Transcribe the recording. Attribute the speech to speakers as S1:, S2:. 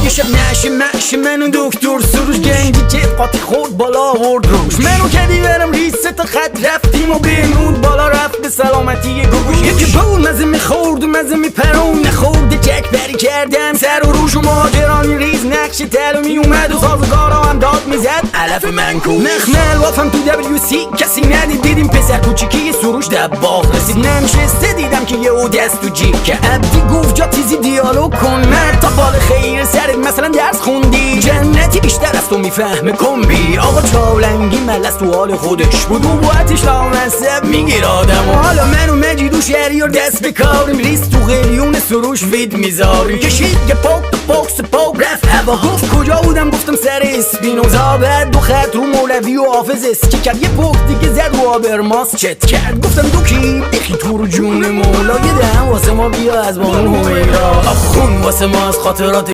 S1: یه شب نشه منو دکتر سروش گنگی که قاطی خورد بالا آورد روش منو کدی برم ریسه تا خط رفتیم و بهنود بالا رفت به سلامتی گوش یکی بول مزه میخورد و مزه میپرون نخورده جک بری کردم سر و روش و مهاجرانی ریز نقش تلو میومد و سازگارا هم داد میزد علف من کوش نخمل وافم تو WC کسی ندید دیدیم پسر کوچیکی سروش دباغ رسید نمشسته دیدم که یه او دست تو جیب که عبدی گفت جا تیزی دیالوگ کن مرد تا بال خیر سرت مثلا درس خوندی جنتی بیشتر از تو میفهمه کمبی آقا چالنگی ملس تو حال خودش بود و بواتش لامصب میگیر آدم و حالا من و مجید و شهریار دست به کاریم ریست تو قلیون سروش وید میذاریم کشید یه پاک تو پاکس پاک رفت هوا گفت کجا بودم گفتم سر اسپینوزا بعد دو خط رو مولوی و حافظ اسکی کرد یه پاک دیگه زد و آبرماس چت کرد گفتم دو کی بخی تو رو جون مولا یه دهم واسه ما بیا از بانو همیرا خون واسه ما از خاطرات